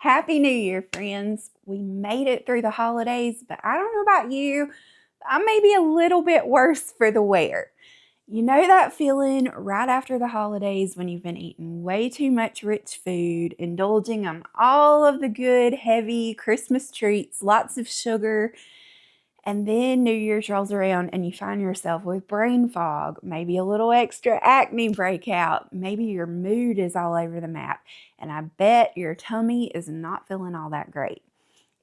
Happy New Year, friends. We made it through the holidays, but I don't know about you. I may be a little bit worse for the wear. You know that feeling right after the holidays when you've been eating way too much rich food, indulging on all of the good, heavy Christmas treats, lots of sugar, and then New Year's rolls around and you find yourself with brain fog, maybe a little extra acne breakout, maybe your mood is all over the map, and I bet your tummy is not feeling all that great.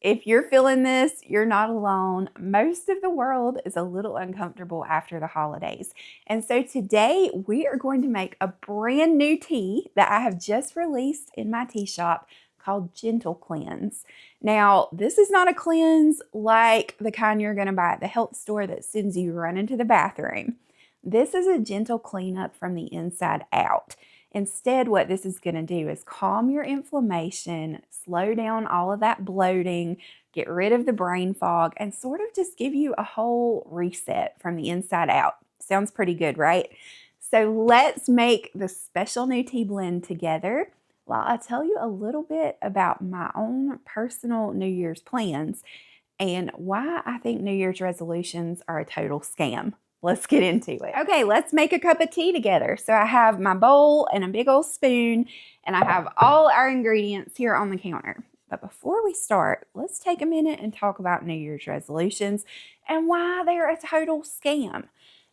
If you're feeling this, you're not alone. Most of the world is a little uncomfortable after the holidays. And so today we are going to make a brand new tea that I have just released in my tea shop called Gentle Cleanse. Now, this is not a cleanse like the kind you're going to buy at the health store that sends you running to the bathroom. This is a gentle cleanup from the inside out. Instead, what this is going to do is calm your inflammation, slow down all of that bloating, get rid of the brain fog, and sort of just give you a whole reset from the inside out. Sounds pretty good, right? So let's make the special new tea blend together while I tell you a little bit about my own personal New Year's plans and why I think New Year's resolutions are a total scam. Let's get into it. Okay, let's make a cup of tea together. So I have my bowl and a big old spoon, and I have all our ingredients here on the counter. But before we start, let's take a minute and talk about New Year's resolutions and why they're a total scam.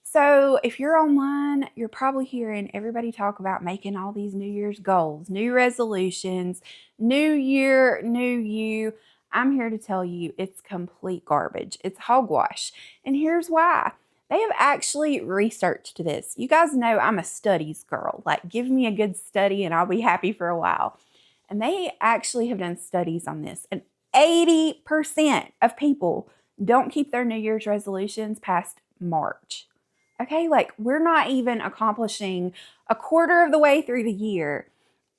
So if you're online, you're probably hearing everybody talk about making all these New Year's goals, new resolutions, new year, new you. I'm here to tell you it's complete garbage. It's hogwash. And here's why. They have actually researched this. You guys know I'm a studies girl. Like, give me a good study and I'll be happy for a while. And they actually have done studies on this. And 80% of people don't keep their New Year's resolutions past March. Okay, like we're not even accomplishing a quarter of the way through the year.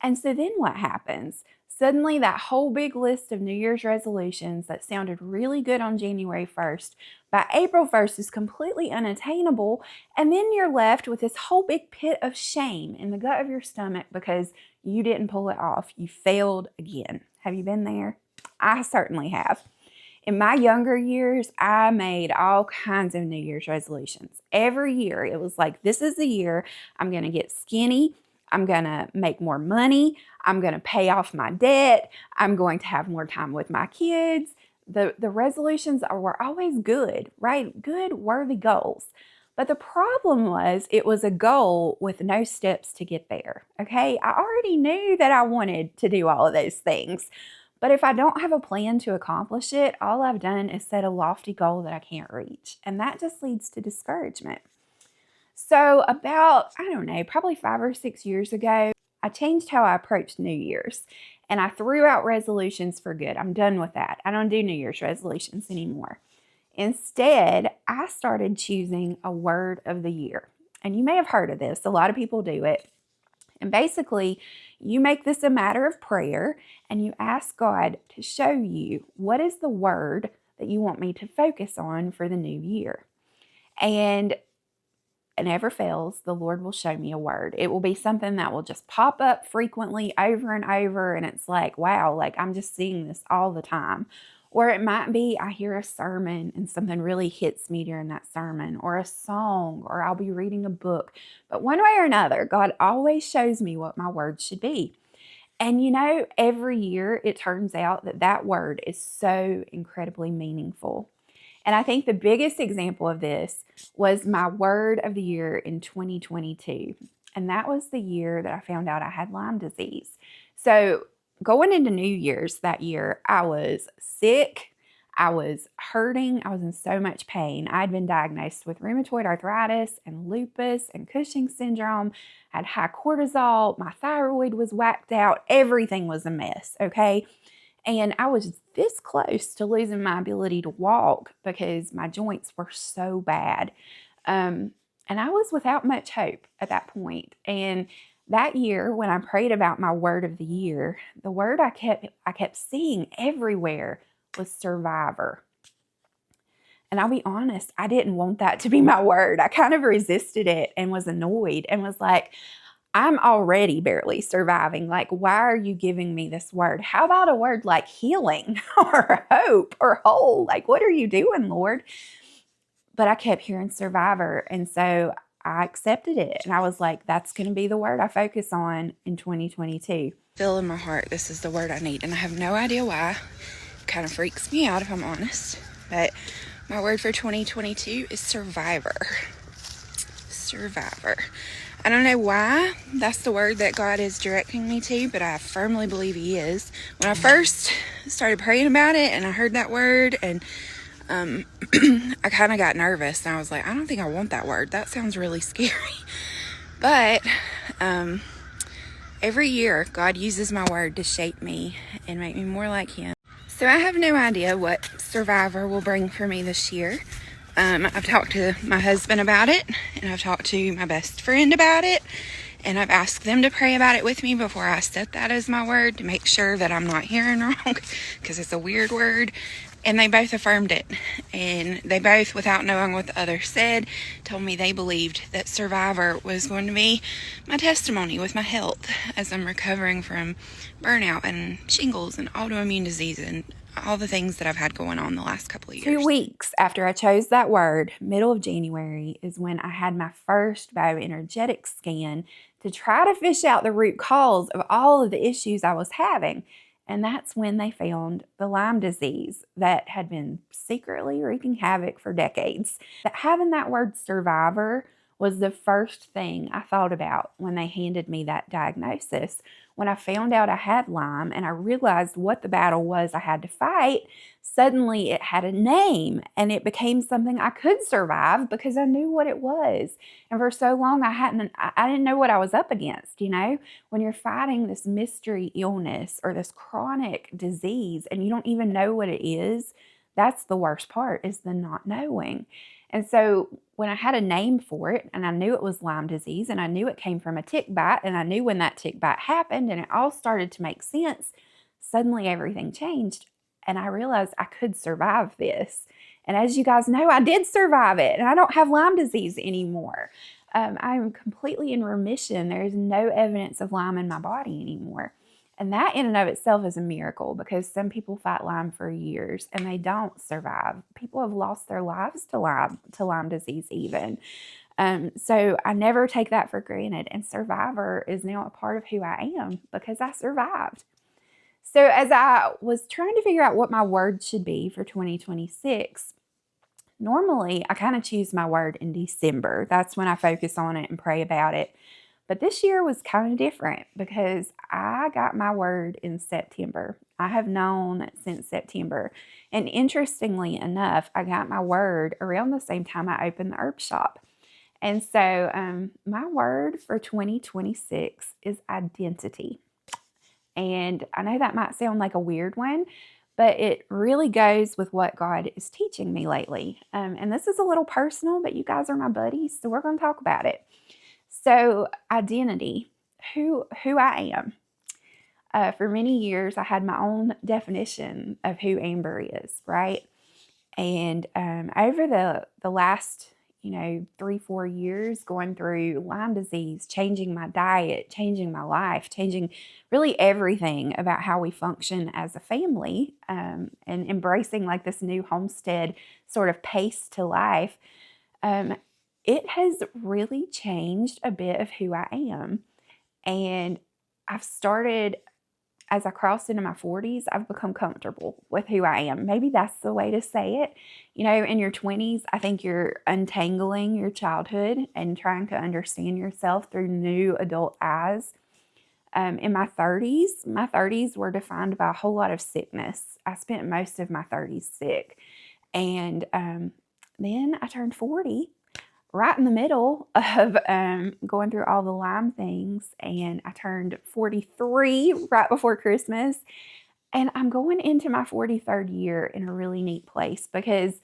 And so then what happens? Suddenly that whole big list of New Year's resolutions that sounded really good on January 1st, by April 1st is completely unattainable. And then you're left with this whole big pit of shame in the gut of your stomach because you didn't pull it off. You failed again. Have you been there? I certainly have. In my younger years, I made all kinds of New Year's resolutions. Every year, it was like, this is the year I'm going to get skinny. I'm going to make more money. I'm going to pay off my debt. I'm going to have more time with my kids. The resolutions were always good, right? Good, worthy goals. But the problem was it was a goal with no steps to get there, okay? I already knew that I wanted to do all of those things. But if I don't have a plan to accomplish it, all I've done is set a lofty goal that I can't reach. And that just leads to discouragement. So about, I don't know, probably 5 or 6 years ago, I changed how I approached New Year's. And I threw out resolutions for good. I'm done with that. I don't do New Year's resolutions anymore. Instead, I started choosing a word of the year. And you may have heard of this. A lot of people do it. And basically, you make this a matter of prayer and you ask God to show you what is the word that you want me to focus on for the new year. And it never fails, the Lord will show me a word. It will be something that will just pop up frequently over and over. And it's like, wow, like I'm just seeing this all the time. Or it might be I hear a sermon and something really hits me during that sermon, or a song, or I'll be reading a book. But one way or another, God always shows me what my word should be. And you know, every year it turns out that that word is so incredibly meaningful. And I think the biggest example of this was my word of the year in 2022. And that was the year that I found out I had Lyme disease. So going into New Year's that year, I was sick. I was hurting. I was in so much pain. I had been diagnosed with rheumatoid arthritis and lupus and Cushing's syndrome. I had high cortisol. My thyroid was whacked out. Everything was a mess, okay? And I was this close to losing my ability to walk because my joints were so bad. And I was without much hope at that point. And that year, when I prayed about my word of the year, the word I kept seeing everywhere was survivor. And I'll be honest, I didn't want that to be my word. I kind of resisted it and was annoyed and was like, I'm already barely surviving. Like, why are you giving me this word? How about a word like healing or hope or whole? Like, what are you doing, Lord? But I kept hearing survivor. And so I accepted it. And I was like, that's going to be the word I focus on in 2022. Feel in my heart, this is the word I need. And I have no idea why. It kind of freaks me out if I'm honest. But my word for 2022 is survivor. Survivor. I don't know why that's the word that God is directing me to, but I firmly believe He is. When I first started praying about it and I heard that word, and I kind of got nervous, and I was like, I don't think I want that word. That sounds really scary. But every year, God uses my word to shape me and make me more like Him. So I have no idea what survivor will bring for me this year. I've talked to my husband about it, and I've talked to my best friend about it, and I've asked them to pray about it with me before I set that as my word to make sure that I'm not hearing wrong, because it's a weird word. And they both affirmed it, and they both, without knowing what the other said, told me they believed that survivor was going to be my testimony with my health as I'm recovering from burnout and shingles and autoimmune disease and all the things that I've had going on the last couple of years. 2 weeks after I chose that word, middle of January, is when I had my first bioenergetic scan to try to fish out the root cause of all of the issues I was having. And that's when they found the Lyme disease that had been secretly wreaking havoc for decades. That having that word survivor was the first thing I thought about when they handed me that diagnosis. When I found out I had Lyme and I realized what the battle was I had to fight, suddenly it had a name and it became something I could survive because I knew what it was. And for so long I didn't know what I was up against, you know? When you're fighting this mystery illness or this chronic disease and you don't even know what it is, that's the worst part, is the not knowing. And so when I had a name for it, and I knew it was Lyme disease, and I knew it came from a tick bite, and I knew when that tick bite happened, and it all started to make sense, suddenly everything changed, and I realized I could survive this. And as you guys know, I did survive it, and I don't have Lyme disease anymore. I am completely in remission. There is no evidence of Lyme in my body anymore. And that in and of itself is a miracle, because some people fight Lyme for years and they don't survive. People have lost their lives to Lyme disease even. So I never take that for granted. And survivor is now a part of who I am because I survived. So as I was trying to figure out what my word should be for 2026, normally I kind of choose my word in December. That's when I focus on it and pray about it. But this year was kind of different because I got my word in September. I have known since September. And interestingly enough, I got my word around the same time I opened the herb shop. And so my word for 2026 is identity. And I know that might sound like a weird one, but it really goes with what God is teaching me lately. And this is a little personal, but you guys are my buddies, so we're going to talk about it. So identity, who I am. For many years, I had my own definition of who Amber is, right? And over the last, 3-4 years, going through Lyme disease, changing my diet, changing my life, changing really everything about how we function as a family, and embracing like this new homestead sort of pace to life, it has really changed a bit of who I am. And I've started, as I crossed into my 40s, I've become comfortable with who I am. Maybe that's the way to say it. In your 20s, I think you're untangling your childhood and trying to understand yourself through new adult eyes. In my 30s were defined by a whole lot of sickness. I spent most of my 30s sick. And then I turned 40, right in the middle of going through all the Lyme things, and I turned 43 right before Christmas, and I'm going into my 43rd year in a really neat place, because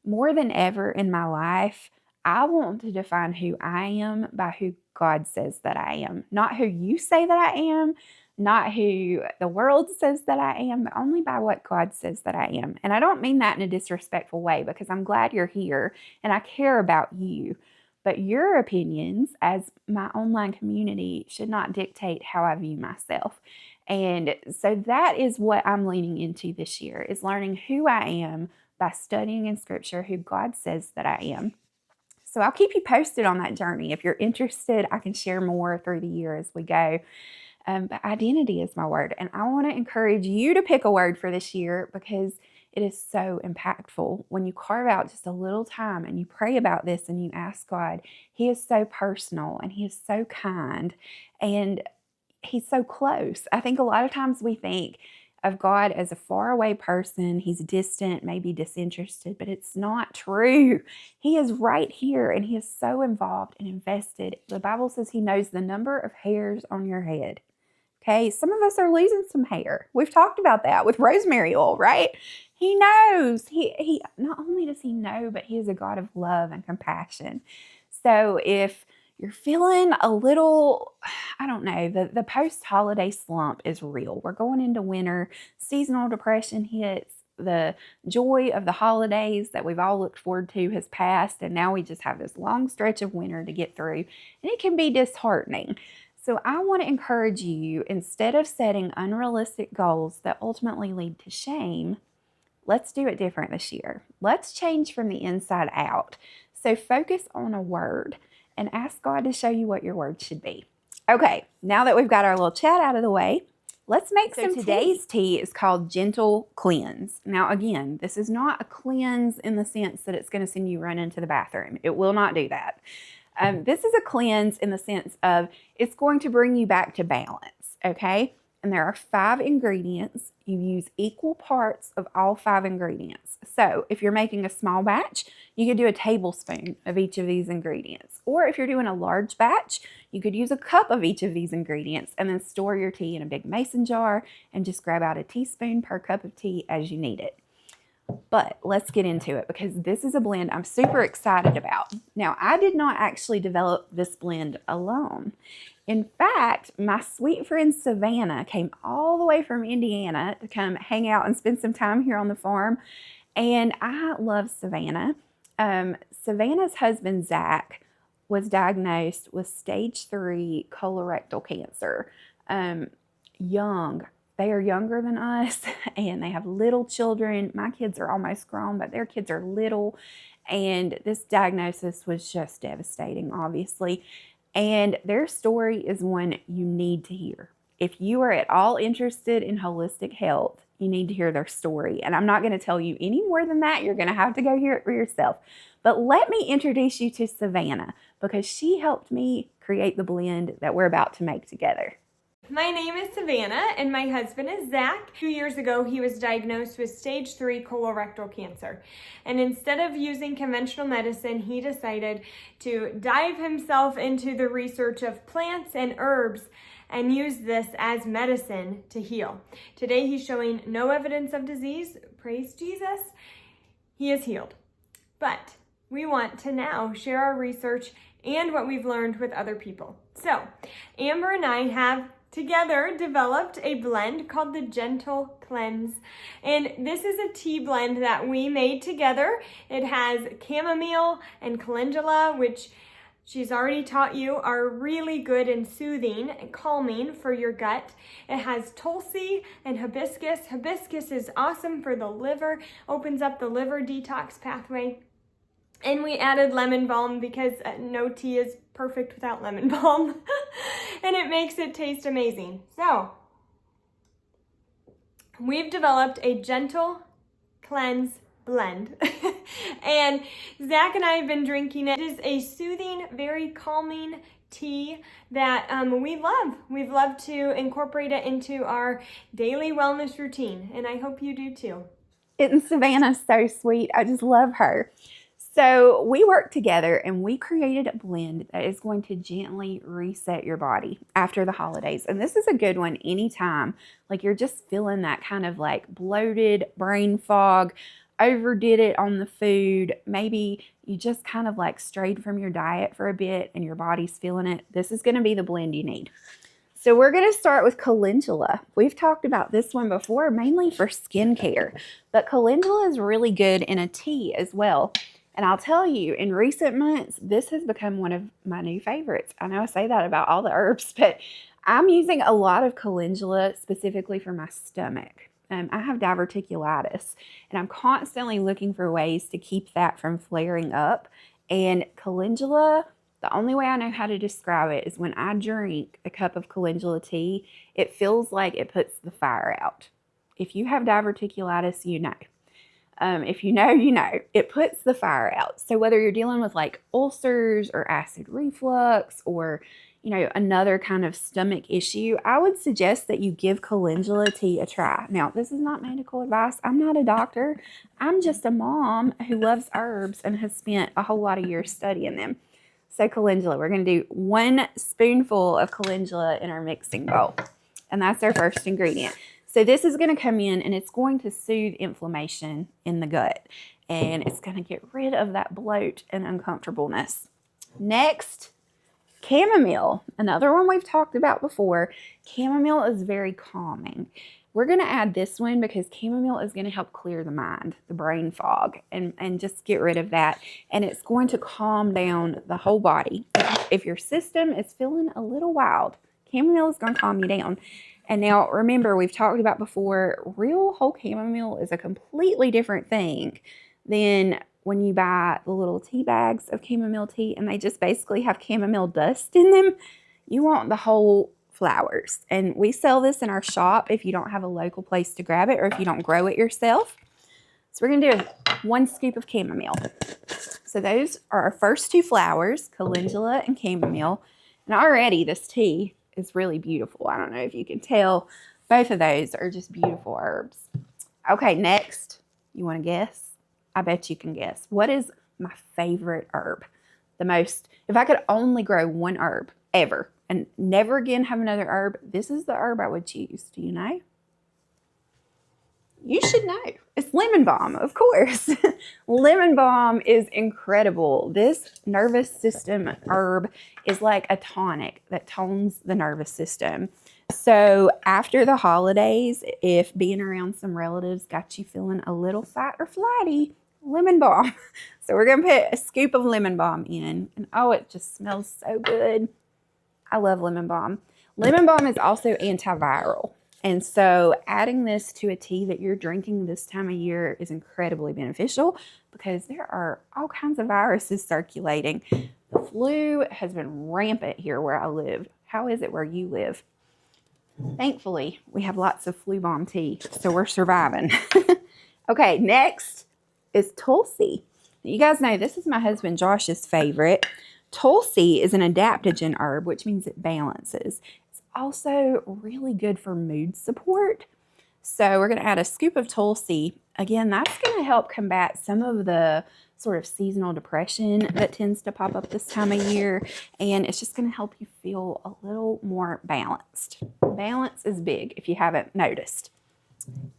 more than ever in my life, I want to define who I am by who God says that I am, not who you say that I am, not who the world says that I am, but only by what God says that I am. And I don't mean that in a disrespectful way, because I'm glad you're here and I care about you. but your opinions as my online community should not dictate how I view myself. And so that is what I'm leaning into this year, is learning who I am by studying in Scripture who God says that I am. So I'll keep you posted on that journey. If you're interested, I can share more through the year as we go. But identity is my word. And I want to encourage you to pick a word for this year, because it is so impactful when you carve out just a little time and you pray about this and you ask God. He is so personal and He is so kind and He's so close. I think a lot of times we think of God as a faraway person. He's distant, maybe disinterested, but it's not true. He is right here and He is so involved and invested. The Bible says He knows the number of hairs on your head. Okay, some of us are losing some hair. We've talked about that with rosemary oil, right? He knows. He not only does He know, but He is a God of love and compassion. So if you're feeling a little, I don't know, the post-holiday slump is real. We're going into winter. Seasonal depression hits. The joy of the holidays that we've all looked forward to has passed, and now we just have this long stretch of winter to get through, and it can be disheartening. So I want to encourage you, instead of setting unrealistic goals that ultimately lead to shame, let's do it different this year. Let's change from the inside out. So focus on a word and ask God to show you what your word should be. Okay, now that we've got our little chat out of the way, let's make some tea. Today's tea is called Gentle Cleanse. Now again, this is not a cleanse in the sense that it's going to send you running to the bathroom. It will not do that. This is a cleanse in the sense of it's going to bring you back to balance, okay? And there are 5 ingredients. You use equal parts of all 5 ingredients. So if you're making a small batch, you could do a tablespoon of each of these ingredients. Or if you're doing a large batch, you could use a cup of each of these ingredients and then store your tea in a big mason jar and just grab out a teaspoon per cup of tea as you need it. But let's get into it, because this is a blend I'm super excited about. Now, I did not actually develop this blend alone. In fact, my sweet friend Savannah came all the way from Indiana to come hang out and spend some time here on the farm. And I love Savannah. Savannah's husband, Zach, was diagnosed with stage 3 colorectal cancer. Young. They are younger than us, and they have little children. My kids are almost grown, but their kids are little. And this diagnosis was just devastating, obviously. And their story is one you need to hear. If you are at all interested in holistic health, you need to hear their story. And I'm not going to tell you any more than that. You're going to have to go hear it for yourself. But let me introduce you to Savannah, because she helped me create the blend that we're about to make together. My name is Savannah, and my husband is Zach. 2 years ago, he was diagnosed with stage 3 colorectal cancer. And instead of using conventional medicine, he decided to dive himself into the research of plants and herbs and use this as medicine to heal. Today, he's showing no evidence of disease. Praise Jesus. He is healed. But we want to now share our research and what we've learned with other people. So, Amber and I have together developed a blend called the Gentle Cleanse. And this is a tea blend that we made together. It has chamomile and calendula, which she's already taught you are really good and soothing and calming for your gut. It has tulsi and hibiscus. Hibiscus is awesome for the liver, opens up the liver detox pathway. And we added lemon balm because no tea is perfect without lemon balm. And it makes it taste amazing. So, we've developed a Gentle Cleanse blend. And Zach and I have been drinking it. It is a soothing, very calming tea that we love. We've loved to incorporate it into our daily wellness routine. And I hope you do too. Isn't Savannah so sweet? I just love her. So we worked together and we created a blend that is going to gently reset your body after the holidays. And this is a good one anytime, like you're just feeling that kind of like bloated brain fog, overdid it on the food. Maybe you just kind of like strayed from your diet for a bit and your body's feeling it. This is going to be the blend you need. So we're going to start with calendula. We've talked about this one before, mainly for skincare, but calendula is really good in a tea as well. And I'll tell you, in recent months, this has become one of my new favorites. I know I say that about all the herbs, but I'm using a lot of calendula specifically for my stomach. I have diverticulitis, and I'm constantly looking for ways to keep that from flaring up. And calendula, the only way I know how to describe it is when I drink a cup of calendula tea, it feels like it puts the fire out. If you have diverticulitis, you know. If you know, you know. It puts the fire out. So whether you're dealing with like ulcers or acid reflux or, you know, another kind of stomach issue, I would suggest that you give calendula tea a try. Now, this is not medical advice. I'm not a doctor. I'm just a mom who loves herbs and has spent a whole lot of years studying them. So calendula, we're going to do 1 spoonful of calendula in our mixing bowl. And that's our first ingredient. So this is going to come in and it's going to soothe inflammation in the gut. And it's going to get rid of that bloat and uncomfortableness. Next, chamomile. Another one we've talked about before. Chamomile is very calming. We're going to add this one because chamomile is going to help clear the mind, the brain fog, and just get rid of that. And it's going to calm down the whole body. If your system is feeling a little wild, chamomile is going to calm you down. And now remember, we've talked about before, real whole chamomile is a completely different thing than when you buy the little tea bags of chamomile tea and they just basically have chamomile dust in them. You want the whole flowers. And we sell this in our shop if you don't have a local place to grab it or if you don't grow it yourself. So we're going to do 1 scoop of chamomile. So those are our first 2 flowers, calendula and chamomile. And already this tea is really beautiful. I don't know if you can tell. Both of those are just beautiful herbs. Okay, next, you want to guess? I bet you can guess. What is my favorite herb? The most, if I could only grow 1 herb ever and never again have another herb, this is the herb I would choose. Do you know? You should know. It's lemon balm, of course. Lemon balm is incredible. This nervous system herb is like a tonic that tones the nervous system. So after the holidays, if being around some relatives got you feeling a little fat or flighty, lemon balm. So we're going to put a scoop of lemon balm in. And oh, it just smells so good. I love lemon balm. Lemon balm is also antiviral. And so adding this to a tea that you're drinking this time of year is incredibly beneficial because there are all kinds of viruses circulating. The flu has been rampant here where I live. How is it where you live? Thankfully, we have lots of flu balm tea, so we're surviving. Okay, next is Tulsi. You guys know this is my husband Josh's favorite. Tulsi is an adaptogen herb, which means it balances. Also really good for mood support. So we're going to add a scoop of Tulsi. Again, that's going to help combat some of the sort of seasonal depression that tends to pop up this time of year. And it's just going to help you feel a little more balanced. Balance is big if you haven't noticed.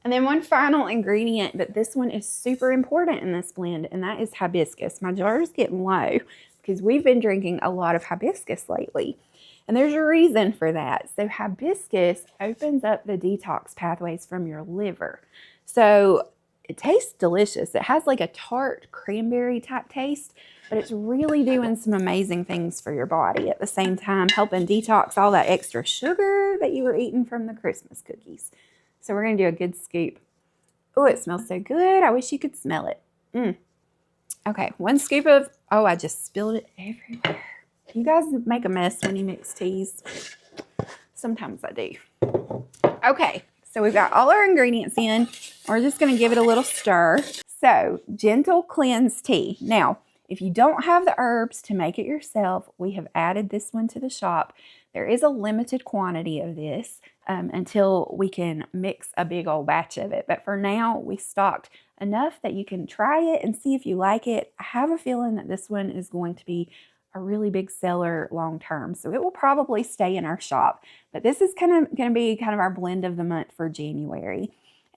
And then 1 final ingredient, but this one is super important in this blend, and that is hibiscus. My jar is getting low because we've been drinking a lot of hibiscus lately. And there's a reason for that. So hibiscus opens up the detox pathways from your liver. So it tastes delicious. It has like a tart cranberry type taste, but it's really doing some amazing things for your body at the same time, helping detox all that extra sugar that you were eating from the Christmas cookies. So we're going to do a good scoop. Oh, it smells so good. I wish you could smell it. Okay, 1 scoop of, oh, I just spilled it everywhere. You guys make a mess when you mix teas. Sometimes I do. Okay, so we've got all our ingredients in. We're just going to give it a little stir. So, gentle cleanse tea. Now, if you don't have the herbs to make it yourself, we have added this one to the shop. There is a limited quantity of this until we can mix a big old batch of it. But for now, we stocked enough that you can try it and see if you like it. I have a feeling that this one is going to be a really big seller long term. So it will probably stay in our shop. But this is going to be kind of our blend of the month for January.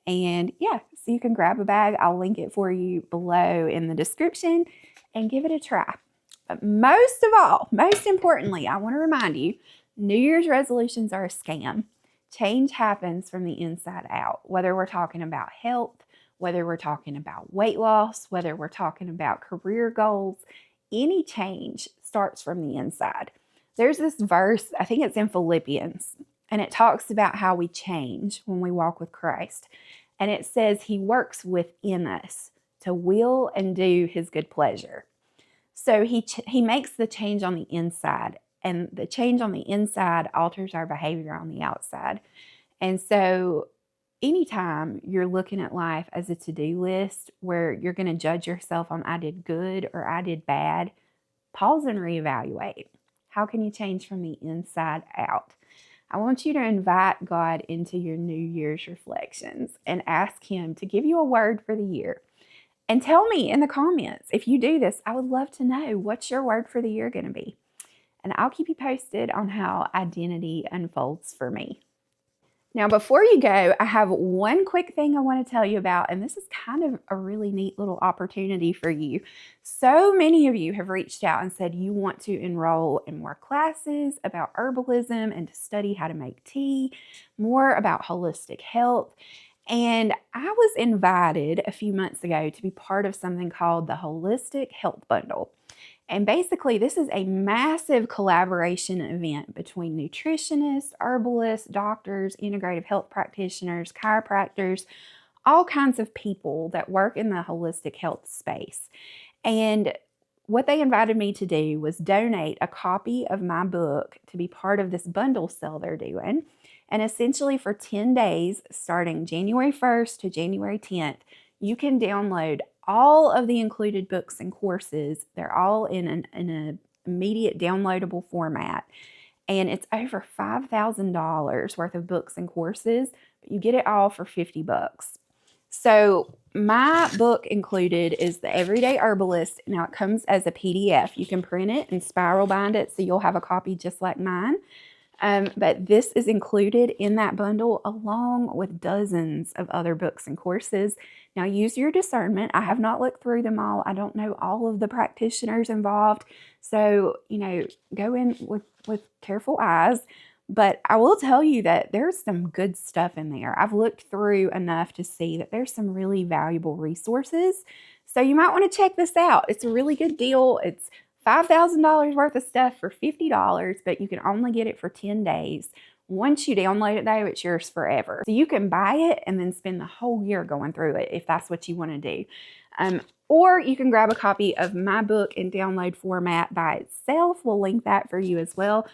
And yeah, so you can grab a bag. I'll link it for you below in the description and give it a try. But most of all, most importantly, I want to remind you, New Year's resolutions are a scam. Change happens from the inside out, whether we're talking about health, whether we're talking about weight loss, whether we're talking about career goals. Any change starts from the inside. There's this verse, I think it's in Philippians, and it talks about how we change when we walk with Christ. And it says he works within us to will and do his good pleasure. So he makes the change on the inside, and the change on the inside alters our behavior on the outside. And so anytime you're looking at life as a to-do list where you're going to judge yourself on I did good or I did bad, pause and reevaluate. How can you change from the inside out? I want you to invite God into your New Year's reflections and ask him to give you a word for the year. And tell me in the comments, if you do this, I would love to know, what's your word for the year going to be? And I'll keep you posted on how identity unfolds for me. Now, before you go, I have one quick thing I want to tell you about, and this is kind of a really neat little opportunity for you. So many of you have reached out and said you want to enroll in more classes about herbalism and to study how to make tea, more about holistic health. And I was invited a few months ago to be part of something called the Holistic Health Bundle. And basically, this is a massive collaboration event between nutritionists, herbalists, doctors, integrative health practitioners, chiropractors, all kinds of people that work in the holistic health space. And what they invited me to do was donate a copy of my book to be part of this bundle sale they're doing. And essentially for 10 days, starting January 1st to January 10th, you can download all of the included books and courses. They're all in an immediate downloadable format. And it's over $5,000 worth of books and courses, but you get it all for $50. So my book included is The Everyday Herbalist. Now it comes as a PDF. You can print it and spiral bind it so you'll have a copy just like mine. But this is included in that bundle along with dozens of other books and courses. Now use your discernment. I have not looked through them all. I don't know all of the practitioners involved. So, go in with careful eyes. But I will tell you that there's some good stuff in there. I've looked through enough to see that there's some really valuable resources. So you might want to check this out. It's a really good deal. It's $5,000 worth of stuff for $50, but you can only get it for 10 days. Once you download it, though, it's yours forever. So you can buy it and then spend the whole year going through it if that's what you want to do. Or you can grab a copy of my book in download format by itself. We'll link that for you as well.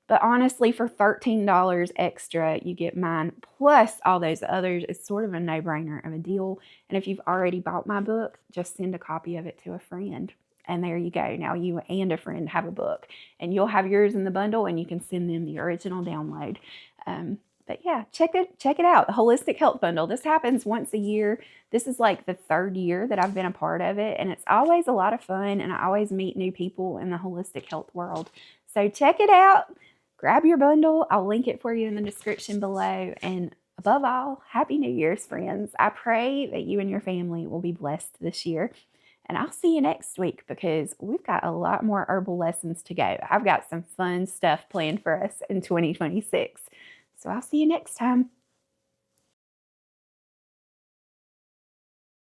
But honestly, for $13 extra, you get mine plus all those others. It's sort of a no-brainer of a deal. And if you've already bought my book, just send a copy of it to a friend. And there you go. Now you and a friend have a book. And you'll have yours in the bundle and you can send them the original download. But yeah, check it out. The Holistic Health Bundle. This happens once a year. This is like the third year that I've been a part of it. And it's always a lot of fun. And I always meet new people in the holistic health world. So check it out. Grab your bundle. I'll link it for you in the description below. And above all, Happy New Year's, friends. I pray that you and your family will be blessed this year. And I'll see you next week because we've got a lot more herbal lessons to go. I've got some fun stuff planned for us in 2026. So I'll see you next time.